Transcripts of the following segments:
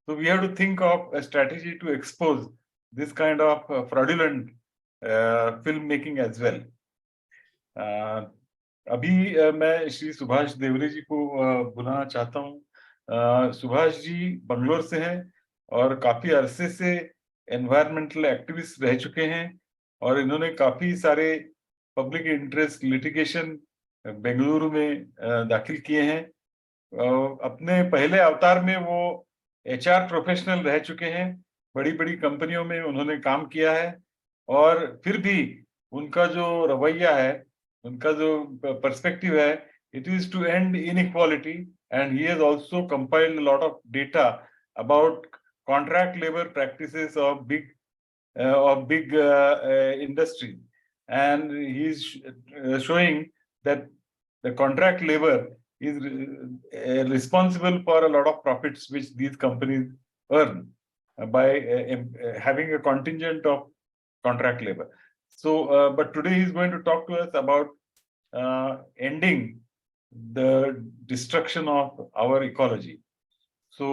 So we have to think of a strategy to expose this kind of fraudulent filmmaking as well. अभी मैं श्री सुभाष देवरे जी को बुलाना चाहता हूँ। सुभाष जी बंगलोर से हैं और काफी अरसे से एनवायरमेंटल एक्टिविस्ट रह चुके हैं और इन्होंने काफी सारे पब्लिक इंटरेस्ट लिटिगेशन बेंगलुरु में दाखिल किए हैं। अपने पहले अवतार में वो एचआर प्रोफेशनल रह चुके हैं, बड़ी बड़ी कंपनियों में उन्होंने काम किया है और फिर भी उनका जो रवैया है, उनका जो पर्सपेक्टिव है, it is to end inequality, and he has also compiled a lot of data about contract labor practices of big industry, and he is showing that the contract labor is responsible for a lot of profits which these companies earn by having a contingent of contract labor. So, but today he's going to talk to us about ending the destruction of our ecology. So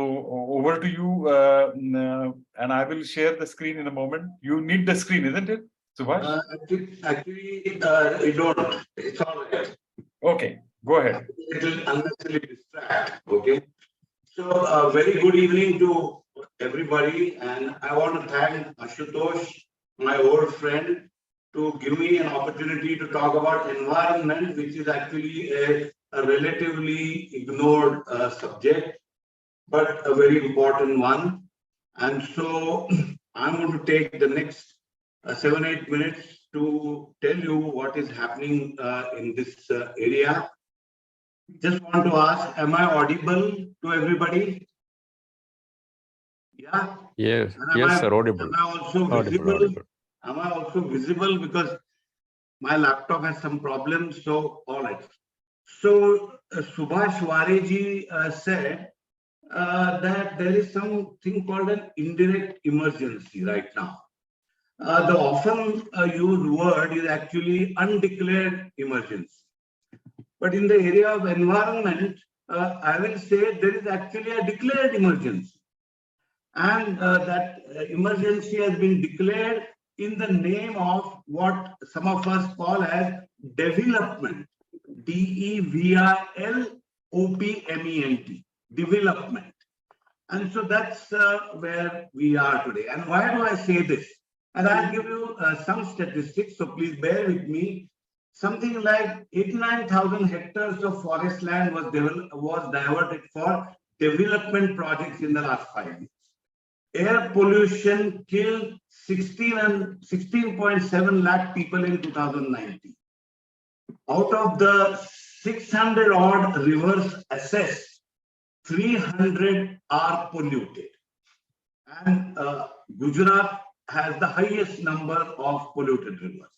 over to you, and I will share the screen in a moment. You need the screen, isn't it, Subhash? Actually, you don't. It's all right. Okay, go ahead. It will unnecessarily distract. Okay. So, very good evening to everybody, and I want to thank Ashutosh, my old friend, to give me an opportunity to talk about environment, which is actually a relatively ignored subject, but a very important one. And so I'm going to take the next 7-8 minutes to tell you what is happening in this area. Just want to ask, am I audible to everybody? Yeah? Yes, yes, sir, audible. Am I also visible? Audible. Am I also visible? Because my laptop has some problems. So, all right. So, Subhash Devare ji said that there is something called an indirect emergency right now. The often used word is actually undeclared emergency. But in the area of environment, I will say there is actually a declared emergency. And that emergency has been declared in the name of what some of us call as development. D-E-V-I-L-O-P-M-E-N-T. Development. And so that's where we are today. And why do I say this? And I'll give you some statistics, so please bear with me. Something like 89,000 hectares of forest land was diverted for development projects in the last 5 years. Air pollution killed 16.7 lakh people in 2019. Out of the 600 odd rivers assessed, 300 are polluted. And Gujarat has the highest number of polluted rivers.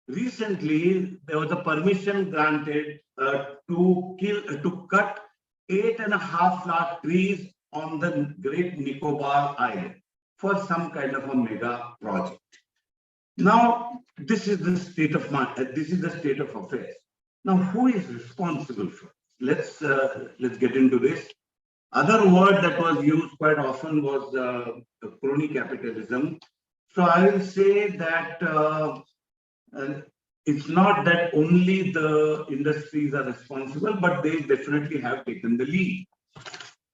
Recently, there was a permission granted to cut 8.5 lakh trees on the Great Nicobar Island for some kind of a mega project. Now, this is the state of affairs. Now, who is responsible for it? Let's get into this. Other word that was used quite often was crony capitalism. So I will say that it's not that only the industries are responsible, but they definitely have taken the lead.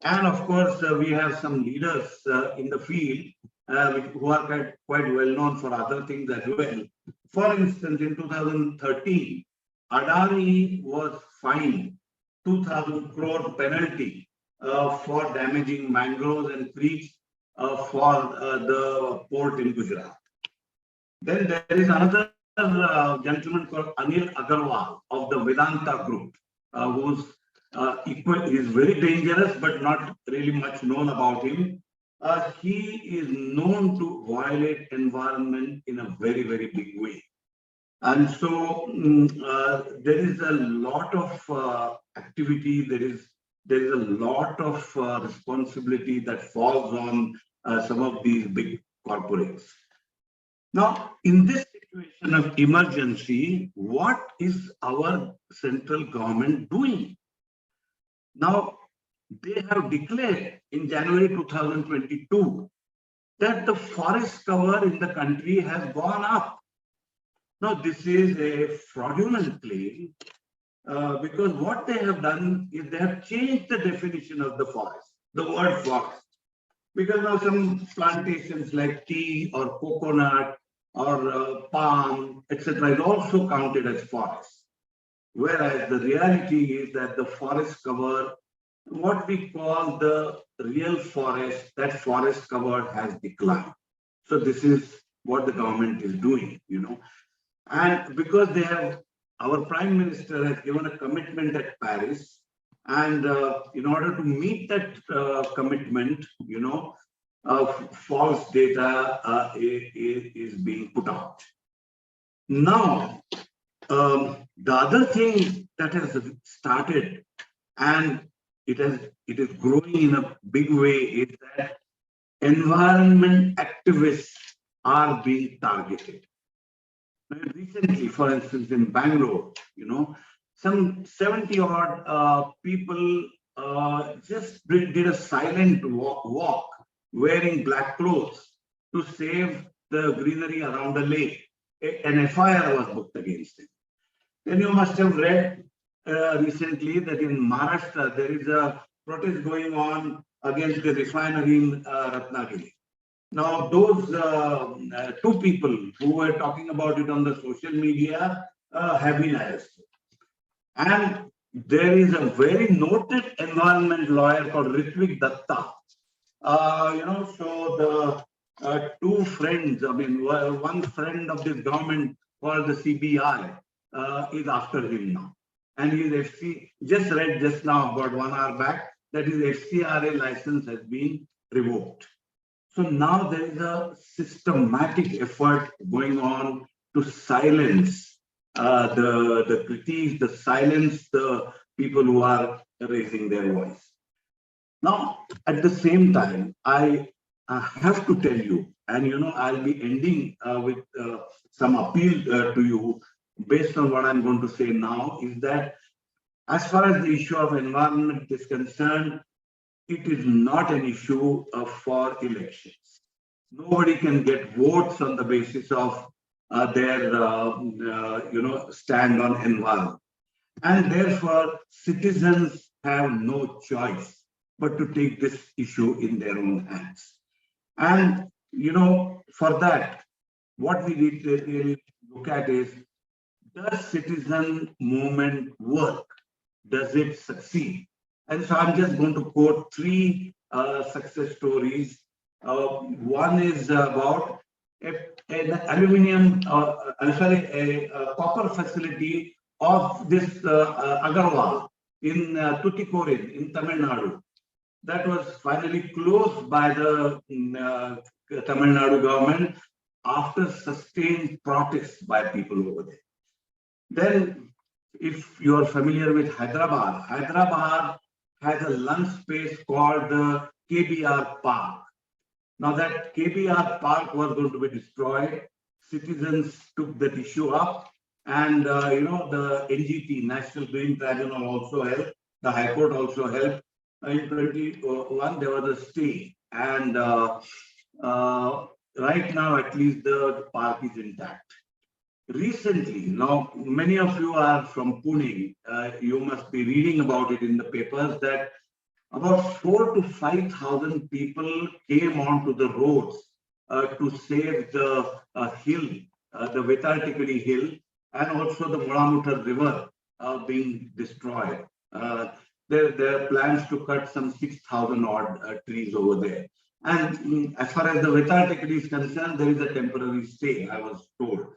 And of course, we have some leaders in the field who are quite well known for other things as well. For instance, in 2013, Adani was fined 2,000 crore penalty for damaging mangroves and creeks for the port in Gujarat. Then there is another gentleman called Anil Agarwal of the Vedanta Group, who's is very dangerous, but not really much known about him. He is known to violate environment in a very, very big way. And so there is a lot of activity, there is a lot of responsibility that falls on some of these big corporates. Now, in this situation of emergency, what is our central government doing? Now, they have declared in January 2022 that the forest cover in the country has gone up. Now, this is a fraudulent claim because what they have done is they have changed the definition of the forest, the word forest. Because now some plantations like tea or coconut or palm, etc., is also counted as forest. Whereas the reality is that the forest cover, what we call the real forest, that forest cover has declined. So this is what the government is doing, And because they have, our Prime Minister has given a commitment at Paris, and in order to meet that commitment, false data is being put out. Now, the other thing that has started, and it is growing in a big way, is that environment activists are being targeted. Recently, for instance, in Bangalore, some 70 odd people just did a silent walk wearing black clothes to save the greenery around the lake. An FIR was booked against them. Then you must have read recently that in Maharashtra, there is a protest going on against the refinery in Ratnagiri. Now, those two people who were talking about it on the social media have been arrested. And there is a very noted environment lawyer called Ritvik Datta. So the two friends, one friend of this government called the CBI is after him now. And his FC, just read just now, about 1 hour back, that his FCRA license has been revoked. So now there is a systematic effort going on to silence the critiques, to silence the people who are raising their voice. Now, at the same time, I have to tell you, and I'll be ending with some appeal to you based on what I'm going to say now, is that as far as the issue of environment is concerned, it is not an issue for elections. Nobody can get votes on the basis of their stand on environment. And therefore, citizens have no choice but to take this issue in their own hands. And, for that, what we need to really look at is, does citizen movement work? Does it succeed? And so I'm just going to quote three success stories. One is about an aluminum, a copper facility of this Agarwal in Tuticorin in Tamil Nadu. That was finally closed by the Tamil Nadu government after sustained protests by people over there. Then, if you are familiar with Hyderabad, Hyderabad has a lunch space called the KBR Park. Now that KBR Park was going to be destroyed, citizens took that issue up, and the NGT, National Green Tribunal, also helped. The High Court also helped. In 2021, there was a stay, and right now, at least, the park is intact. Recently, now many of you are from Pune, you must be reading about it in the papers, that about 4,000 to 5,000 people came onto the roads to save the hill, the Vetartikadi hill, and also the Moramutar river being destroyed. There are plans to cut some 6,000 odd trees over there. And as far as the Vetartikadi is concerned, there is a temporary stay, I was told.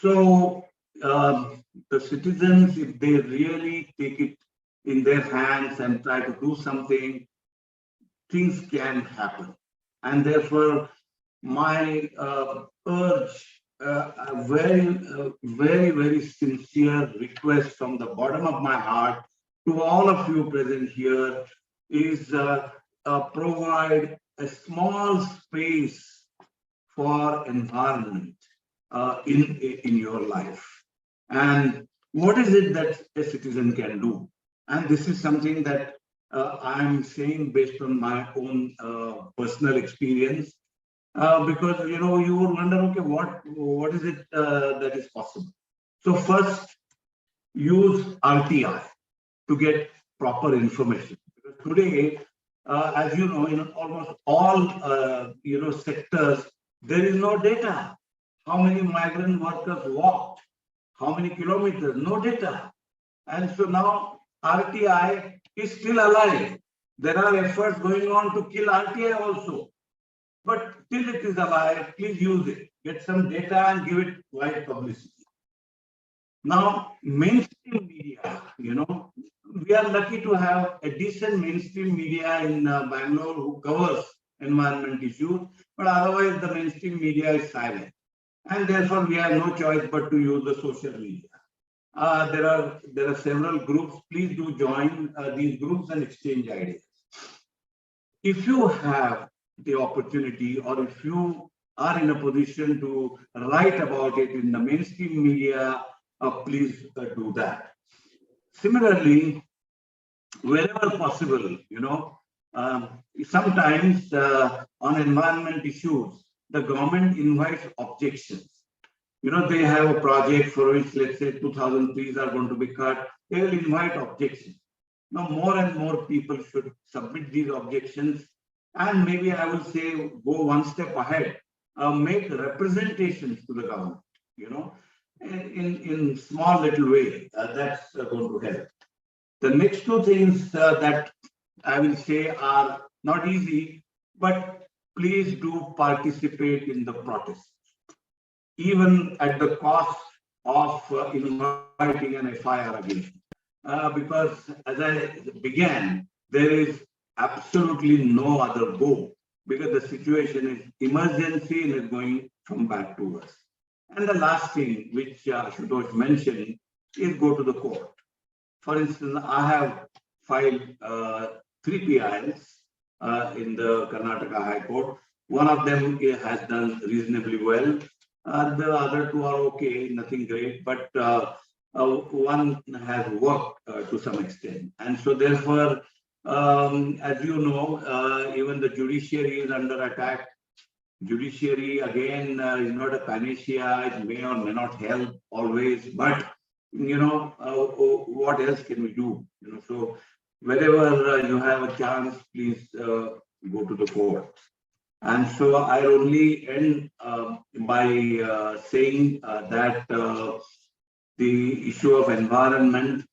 So the citizens, if they really take it in their hands and try to do something, things can happen. And therefore, my urge, a very sincere request from the bottom of my heart to all of you present here is provide a small space for environment in your life. And what is it that a citizen can do? And this is something that I'm saying based on my own personal experience, because you would wonder, okay, what is it that is possible? So first, use RTI to get proper information. Because today, as you know, in almost all sectors, there is no data. How many migrant workers walked? How many kilometers? No data. And so now RTI is still alive. There are efforts going on to kill RTI also. But till it is alive, please use it. Get some data and give it wide publicity. Now, mainstream media, we are lucky to have a decent mainstream media in Bangalore who covers environment issues, but otherwise the mainstream media is silent. And therefore, we have no choice but to use the social media. There are several groups. Please do join these groups and exchange ideas. If you have the opportunity, or if you are in a position to write about it in the mainstream media, please do that. Similarly, wherever possible, sometimes on environment issues, the government invites objections. They have a project for which, let's say, 2,000 trees are going to be cut. They will invite objections. Now, more and more people should submit these objections. And maybe I will say, go one step ahead, make representations to the government, in small little way. That's going to help. The next two things that I will say are not easy, but please do participate in the protest, even at the cost of inviting an FIR again. Because as I began, there is absolutely no other go, because the situation is emergency and is going from bad to worse. And the last thing which Ashutosh mentioned is go to the court. For instance, I have filed 3 PIs in the Karnataka High Court. One of them has done reasonably well. The other 2 are okay, nothing great, but one has worked to some extent. And so therefore, as you know, even the judiciary is under attack. Judiciary, again, is not a panacea. It may or may not help always, but what else can we do? So wherever you have a chance, please go to the court. And so I only end by saying that the issue of environment,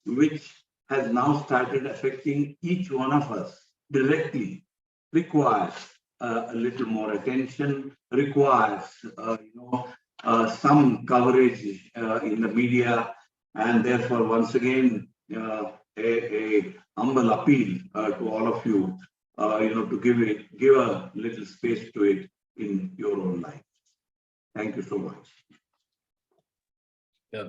which has now started affecting each one of us directly, requires a little more attention, requires some coverage in the media, and therefore once again a humble appeal to all of you, to give a little space to it in your own life. Thank you so much. Yeah.